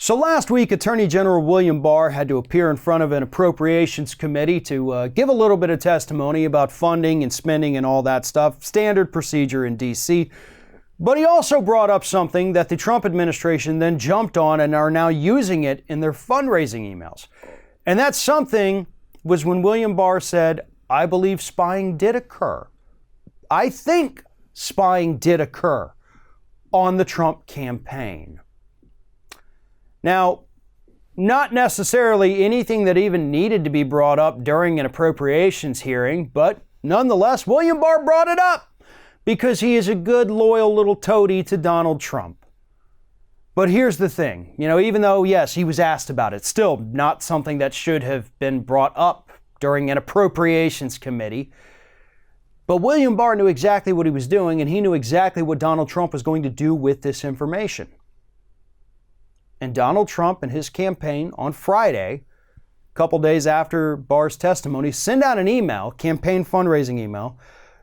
So last week, Attorney General William Barr had to appear in front of an appropriations committee to give a little bit of testimony about funding and spending and all that stuff, standard procedure in D.C. But he also brought up something that the Trump administration then jumped on and are now using it in their fundraising emails. And that something was when William Barr said, "I believe spying did occur. I think spying did occur on the Trump campaign." Now, not necessarily anything that even needed to be brought up during an appropriations hearing, but nonetheless, William Barr brought it up because he is a good, loyal little toady to Donald Trump. But here's the thing, even though, yes, he was asked about it, still not something that should have been brought up during an appropriations committee. But William Barr knew exactly what he was doing, and he knew exactly what Donald Trump was going to do with this information. And Donald Trump and his campaign on Friday, a couple days after Barr's testimony, send out an email, campaign fundraising email,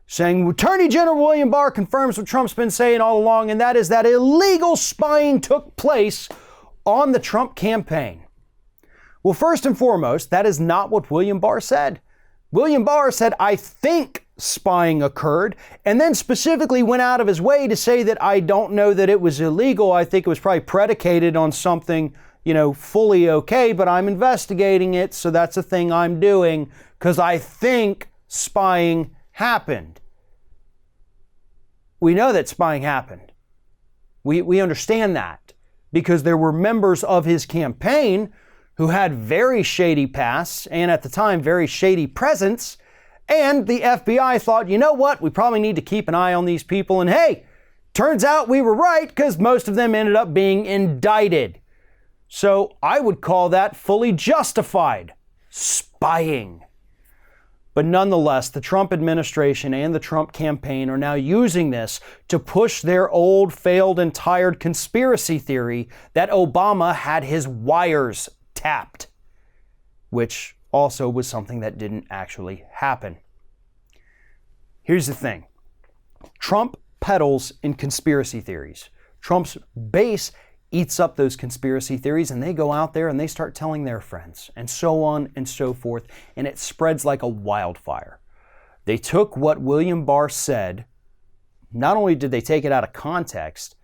saying Attorney General William Barr confirms what Trump's been saying all along, and that is that illegal spying took place on the Trump campaign. Well, first and foremost, that is not what William Barr said. William Barr said, "I think spying occurred," and then specifically went out of his way to say that I don't know that it was illegal. I think it was probably predicated on something, fully okay, but I'm investigating it, so that's a thing I'm doing because I think spying happened. We know that spying happened. We understand that because there were members of his campaign who had very shady pasts and at the time very shady presence. And the FBI thought, you know what, we probably need to keep an eye on these people. And hey, turns out we were right because most of them ended up being indicted. So I would call that fully justified spying. But nonetheless, the Trump administration and the Trump campaign are now using this to push their old, failed, and tired conspiracy theory that Obama had his wires tapped, which also was something that didn't actually happen. Here's the thing. Trump peddles in conspiracy theories. Trump's base eats up those conspiracy theories and they go out there and they start telling their friends and so on and so forth, and it spreads like a wildfire. They took what William Barr said, not only did they take it out of context,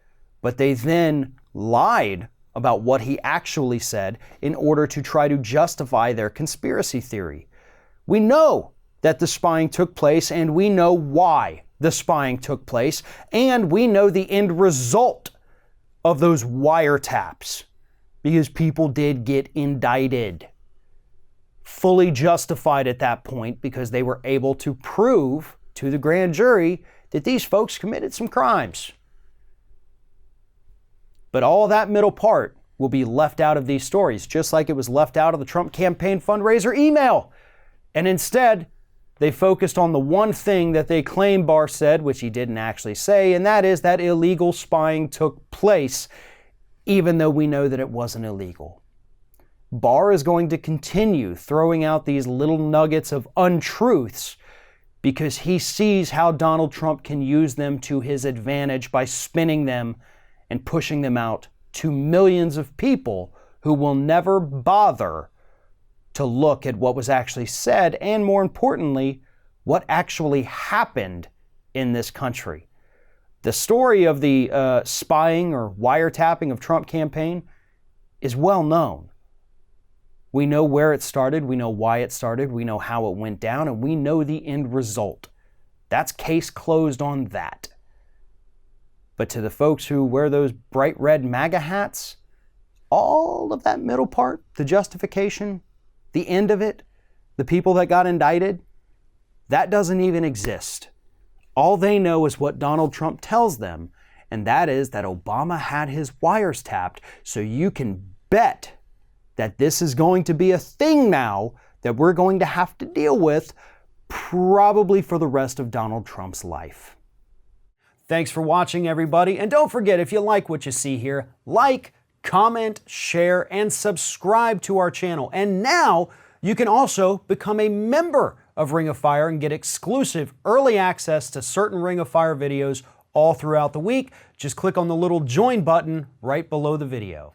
but they then lied about what he actually said in order to try to justify their conspiracy theory. We know that the spying took place and we know why the spying took place, and we know the end result of those wiretaps because people did get indicted. Fully justified at that point because they were able to prove to the grand jury that these folks committed some crimes. But all that middle part will be left out of these stories, just like it was left out of the Trump campaign fundraiser email. And instead, they focused on the one thing that they claim Barr said, which he didn't actually say, and that is that illegal spying took place, even though we know that it wasn't illegal. Barr is going to continue throwing out these little nuggets of untruths because he sees how Donald Trump can use them to his advantage by spinning them and pushing them out to millions of people who will never bother to look at what was actually said and, more importantly, what actually happened in this country. The story of the spying or wiretapping of Trump campaign is well known. We know where it started, we know why it started, we know how it went down, and we know the end result. That's case closed on that. But to the folks who wear those bright red MAGA hats, all of that middle part, the justification, the end of it, the people that got indicted, that doesn't even exist. All they know is what Donald Trump tells them, and that is that Obama had his wires tapped, so you can bet that this is going to be a thing now that we're going to have to deal with probably for the rest of Donald Trump's life. Thanks for watching, everybody. And don't forget, if you like what you see here, like, comment, share, and subscribe to our channel. And now you can also become a member of Ring of Fire and get exclusive early access to certain Ring of Fire videos all throughout the week. Just click on the little join button right below the video.